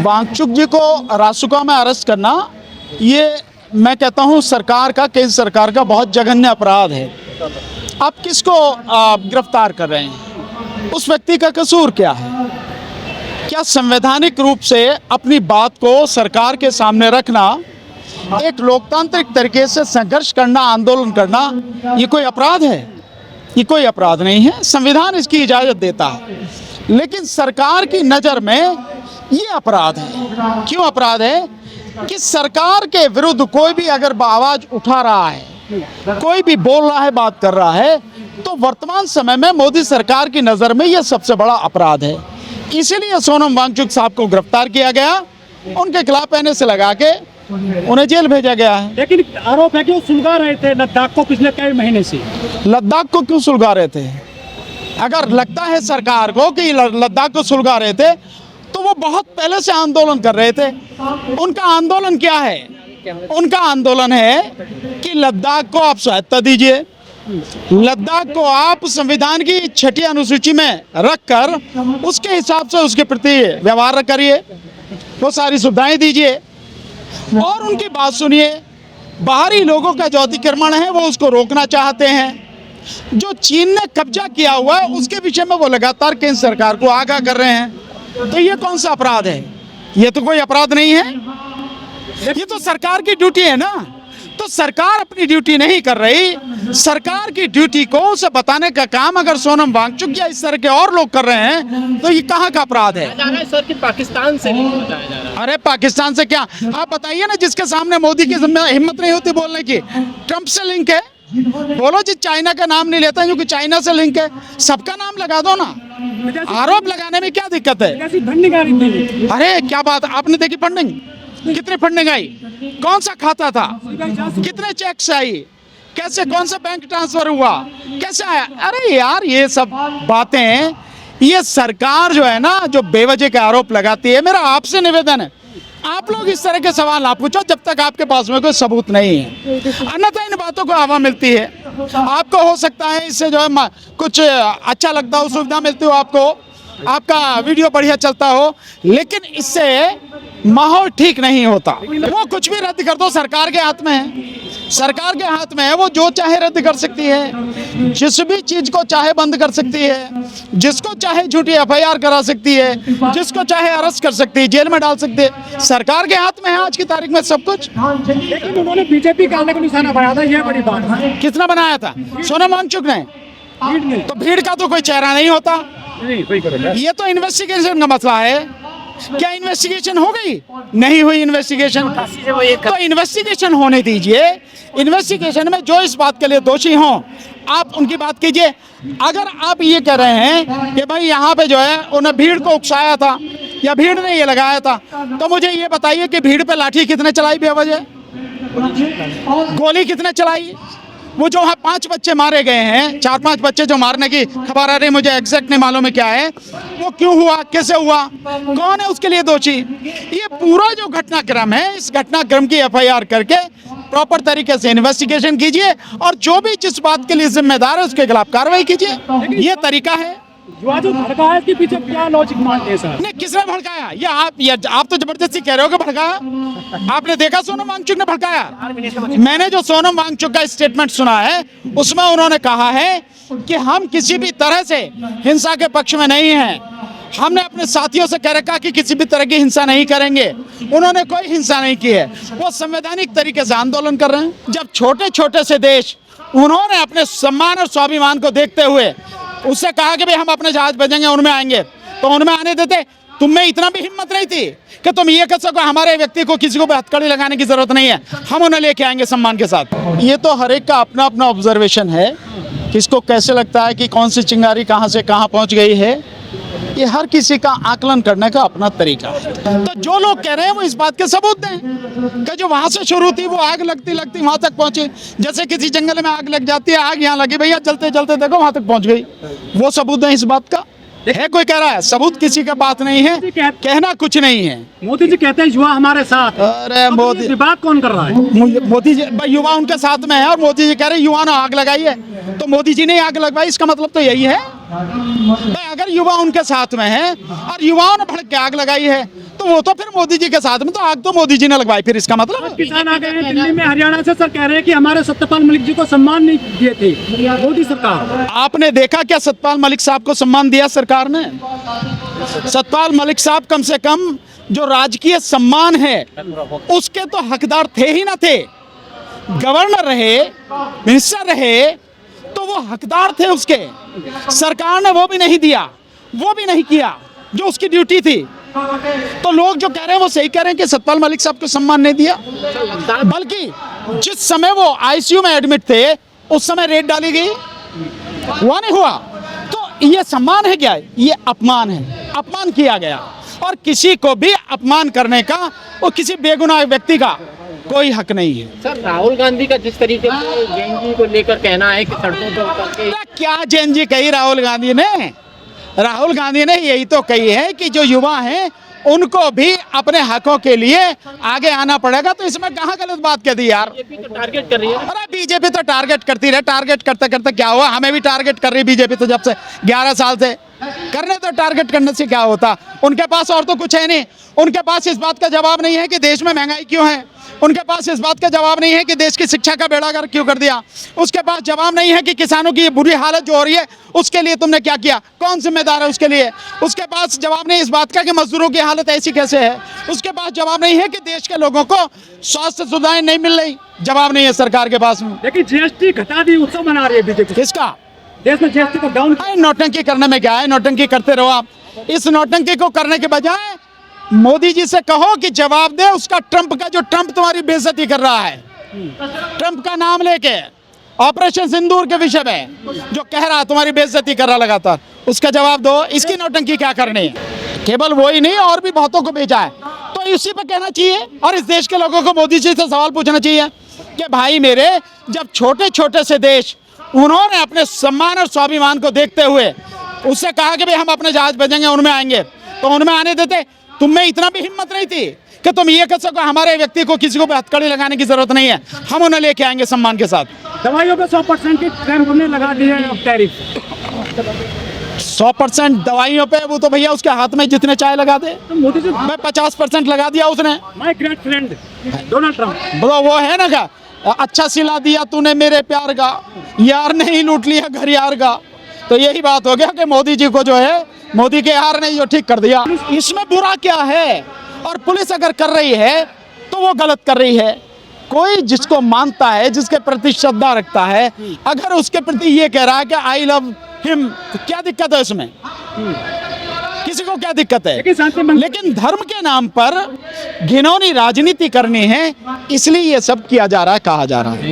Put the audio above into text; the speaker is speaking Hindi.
वांगचुक जी को रासुका में अरेस्ट करना, ये मैं कहता हूँ सरकार का, केंद्र सरकार का बहुत जघन्य अपराध है। आप किसको गिरफ्तार कर रहे हैं? उस व्यक्ति का कसूर क्या है? क्या संवैधानिक रूप से अपनी बात को सरकार के सामने रखना, एक लोकतांत्रिक तरीके से संघर्ष करना, आंदोलन करना, ये कोई अपराध है? ये कोई अपराध नहीं है, संविधान इसकी इजाज़त देता है। लेकिन सरकार की नज़र में ये अपराध है। क्यों अपराध है? कि सरकार के विरुद्ध कोई भी अगर आवाज़ उठा रहा है, कोई भी बोल रहा है, बात कर रहा है, तो वर्तमान समय में मोदी सरकार की नज़र में यह सबसे बड़ा अपराध है। इसीलिए सोनम वांगचुक साहब को गिरफ्तार किया गया, उनके खिलाफ एनएसए लगा के उन्हें जेल भेजा गया है। लेकिन आरोप है कि वो सुलगा रहे थे लद्दाख को पिछले कई महीने से। लद्दाख को क्यों सुलगा रहे थे? अगर लगता है सरकार को कि लद्दाख को सुलगा रहे थे, तो वो बहुत पहले से आंदोलन कर रहे थे। उनका आंदोलन क्या है? उनका आंदोलन है कि लद्दाख को आप स्वायत्तता दीजिए, लद्दाख को आप संविधान की 6ठी अनुसूची में रखकर उसके हिसाब से उसके प्रति व्यवहार करिए, वो सारी सुविधाएं दीजिए और उनकी बात सुनिए। बाहरी लोगों का जो अतिक्रमण है वो उसको रोकना चाहते हैं। जो चीन ने कब्जा किया हुआ है उसके विषय में वो लगातार केंद्र सरकार को आगाह कर रहे हैं। तो ये कौन सा अपराध है? ये तो कोई अपराध नहीं है, ये तो सरकार की ड्यूटी है ना। तो सरकार अपनी ड्यूटी नहीं कर रही, सरकार की ड्यूटी को उसे बताने का काम अगर सोनम वांगचुक या इस तरह के और लोग कर रहे हैं, तो ये कहाँ का अपराध है? सर कि पाकिस्तान से नहीं बताया जा रहा है। अरे पाकिस्तान से क्या, आप बताइए ना, जिसके सामने मोदी की हिम्मत नहीं होती बोलने की। ट्रंप से लिंक है, बोलो जी। चाइना का नाम नहीं लेता क्योंकि चाइना से लिंक है, सबका नाम लगा दो ना। आरोप लगाने में क्या दिक्कत है? अरे क्या बात, आपने देखी फंडिंग? कितनी फंडिंग आई? कौन सा खाता था? कितने चेक्स आई? कैसे, कौन सा बैंक ट्रांसफर हुआ? कैसे आया? अरे यार, ये सब बातें, ये सरकार जो है ना, जो बेवजह के आरोप लगाती है। मेरा आपसे निवेदन है, आप लोग इस तरह के सवाल ना पूछो जब तक आपके पास में कोई सबूत नहीं है, अन्यथा इन बातों को हवा मिलती है। आपको हो सकता है इससे जो है कुछ अच्छा लगता हो, सुविधा मिलती हो आपको, आपका वीडियो बढ़िया चलता हो, लेकिन इससे माहौल ठीक नहीं होता। वो कुछ भी रद्द कर दो, सरकार के हाथ में है, सरकार के हाथ में है। वो जो चाहे रद्द कर सकती है, जिस भी चीज को चाहे बंद कर सकती है, जिसको चाहे झूठी एफआईआर करा सकती है, जिसको चाहे अरेस्ट कर सकती है, जेल में डाल सकती है। सरकार के हाथ में है आज की तारीख में सब कुछ। लेकिन उन्होंने बीजेपी का आने को निशाना बनाया था, ये बड़ी बात है। कितना बनाया था? सोनम वांगचुक ने। तो भीड़ का तो कोई चेहरा नहीं होता। ये तो इन्वेस्टिगेशन का मसला है। क्या इन्वेस्टिगेशन हो गई? नहीं हुई इन्वेस्टिगेशन, तो इन्वेस्टिगेशन होने दीजिए। इन्वेस्टिगेशन में जो इस बात के लिए दोषी हों, आप उनकी बात कीजिए। अगर आप ये कह रहे हैं कि भाई यहाँ पे जो है उन्हें भीड़ को उकसाया था या भीड़ ने ये लगाया था, तो मुझे ये बताइए कि भीड़ पे लाठी कितने चलाई बेवजह? गोली कितने चलाई? वो जो है 5 बच्चे मारे गए हैं, 4-5 बच्चे जो मारने की खबर आ रही, मुझे एग्जैक्ट नहीं मालूम है क्या है, वो क्यों हुआ, कैसे हुआ, कौन है उसके लिए दोषी? ये पूरा जो घटनाक्रम है, इस घटनाक्रम की एफआईआर करके प्रॉपर तरीके से इन्वेस्टिगेशन कीजिए और जो भी जिस बात के लिए जिम्मेदार है उसके खिलाफ कार्रवाई कीजिए। ये तरीका है। जो भड़काया, इसके पीछे क्या लॉजिक मानते हैं सर? नहीं, किसने भड़काया? ये आप तो जबरदस्ती कह रहे हो कि भड़काया। आपने देखा सोनम वांगचुक ने भड़काया? मैंने जो सोनम वांगचुक का स्टेटमेंट सुना है उसमें उन्होंने कहा है कि हम किसी भी तरह से हिंसा के पक्ष में नहीं हैं। हमने अपने साथियों से कह रखा कि किसी भी तरह की हिंसा नहीं करेंगे। उन्होंने कोई हिंसा नहीं की है, वो संवैधानिक तरीके से आंदोलन कर रहे हैं। जब छोटे छोटे से देश, उन्होंने अपने सम्मान और स्वाभिमान को देखते हुए उससे कहा कि भाई हम अपने जहाज भेजेंगे, उनमें आएंगे, तो उनमें आने देते? तुम में इतना भी हिम्मत नहीं थी कि तुम ये कह सको हमारे व्यक्ति को किसी को भी हथकड़ी लगाने की जरूरत नहीं है, हम उन्हें लेके आएंगे सम्मान के साथ। ये तो हर एक का अपना अपना ऑब्जर्वेशन है, किसको कैसे लगता है कि कौन सी चिंगारी कहाँ से कहाँ पहुँच गई है, ये हर किसी का आकलन करने का अपना तरीका है। तो जो लोग कह रहे हैं वो इस बात के सबूत दें कि जो वहाँ से शुरू थी वो आग लगती लगती वहाँ तक पहुँची। जैसे किसी जंगल में आग लग जाती है, आग यहाँ लगी, भैया जलते जलते देखो वहाँ तक पहुँच गई, वो सबूत दें इस बात का। है कोई कह रहा है? सबूत किसी का बात नहीं है, कहना कुछ नहीं है। मोदी जी कहते हैं युवा हमारे साथ। अरे मोदी, बात कौन कर रहा है? मोदी जी, युवा उनके साथ में है और मोदी जी कह रहे हैं युवा ने आग लगाई है, तो मोदी जी ने आग लगवाई, इसका मतलब तो यही है। भाई अगर युवा उनके साथ में है और युवाओं ने भड़क के आग लगाई है तो वो तो फिर मोदी जी के साथ में, तो आग तो मोदी जी ने लगवाई, फिर इसका मतलब किसान आ गए हैं दिल्ली में, हरियाणा से, सर कह रहे हैं कि हमारे सत्यपाल मलिक जी को सम्मान नहीं दिए थे मोदी सरकार। आपने देखा क्या सतपाल मलिक साहब को सम्मान दिया सरकार ने? सतपाल मलिक साहब कम से कम जो राजकीय सम्मान है उसके तो हकदार थे ही ना थे। गवर्नर रहे, मिनिस्टर रहे, तो वो हकदार थे उसके। सरकार ने वो भी नहीं दिया, वो भी नहीं किया जो उसकी ड्यूटी थी। तो लोग जो कह रहे हैं वो सही कह रहे हैं कि सतपाल मलिक साहब को सम्मान नहीं दिया, बल्कि जिस समय वो आईसीयू में एडमिट थे उस समय रेड डाली गई, हुआ नहीं हुआ। तो ये सम्मान है क्या? ये अपमान है, अपमान किया गया। और किसी को भी अपमान करने का वो किसी बेगुनाह व्यक्ति का कोई हक नहीं है। सर राहुल गांधी का जिस तरीके से जेएनजी को लेकर कहना है कि सड़कों पर उतर के क्या जेएनजी कही राहुल गांधी ने? राहुल गांधी ने यही तो कही है कि जो युवा हैं उनको भी अपने हकों के लिए आगे आना पड़ेगा। तो इसमें कहाँ गलत बात कह दी यार? बीजेपी तो टारगेट कर रही है। अरे बीजेपी तो टारगेट करती रहे, टारगेट करते करते क्या हुआ? हमें भी टारगेट कर रही बीजेपी तो जब से 11 साल से करने, तो टारगेट करने से क्या होता? उनके पास और तो कुछ है नहीं। उनके पास इस बात का जवाब नहीं है कि देश में महंगाई क्यों है, उनके पास इस बात का जवाब नहीं है कि देश की शिक्षा का बेड़ा गर्क क्यों कर दिया, उसके पास जवाब नहीं है कि किसानों की ये बुरी हालत जो हो रही है उसके लिए तुमने क्या किया, कौन जिम्मेदार है उसके लिए। उसके पास जवाब नहीं इस बात का कि मजदूरों की हालत ऐसी कैसे है। उसके पास जवाब नहीं है कि देश के लोगों को स्वास्थ्य सुविधाएं नहीं मिल रही, जवाब नहीं है सरकार के पास में। लेकिन जीएसटी घटा दी, उत्सव मना रही है बीजेपी। किसका? देश में जीएसटी को डाउन। नौटंकी करने में क्या है? नौटंकी करते रहो आप। इस नौटंकी को करने के बजाय मोदी जी से कहो कि जवाब दे उसका, ट्रंप का, जो ट्रंप तुम्हारी बेइज्जती कर रहा है, ट्रंप का नाम लेके ऑपरेशन सिंदूर के विषय में जो कह रहा है तुम्हारी बेइज्जती कर रहा लगातार, उसका जवाब दो। इसकी नौटंकी क्या करनी है? केवल वो ही नहीं और भी बहुतों को भेजा है, तो इसी पे कहना चाहिए। और इस देश के लोगों को मोदी जी से सवाल पूछना चाहिए कि भाई मेरे, जब छोटे छोटे से देश उन्होंने अपने सम्मान और स्वाभिमान को देखते हुए उससे कहा कि भाई हम अपने जहाज भेजेंगे, उनमें आएंगे, तो उनमें आने देते। तुम में इतना भी हिम्मत नहीं थी कि तुम ये कह सको हमारे व्यक्ति को किसी को भी हथकड़ी लगाने की जरूरत नहीं है, हम उन्हें लेके आएंगे सम्मान के साथ। दवाइयों पे 100% की ट्रेन हमने लगा दी है अब टैरिफ। 100% दवाइयों पे वो तो भैया उसके हाथ में जितने चाय लगा दे। तो मोदी जी, मैं 50% लगा दिया उसने। My great friend Donald Trump. बोलो वो है ना क्या, अच्छा सिला दिया तूने मेरे प्यार का, यार नहीं लूट लिया घर यार का। तो यही बात हो गया कि मोदी जी को जो है, मोदी के यार ने जो ठीक कर दिया। इसमें बुरा क्या है? और पुलिस अगर कर रही है तो वो गलत कर रही है। कोई जिसको मानता है, जिसके प्रति श्रद्धा रखता है, अगर उसके प्रति ये कह रहा है कि आई लव हिम, तो क्या दिक्कत है उसमें? किसी को क्या दिक्कत है? लेकिन धर्म के नाम पर घिनौनी राजनीति करनी है, इसलिए ये सब किया जा रहा है, कहा जा रहा है।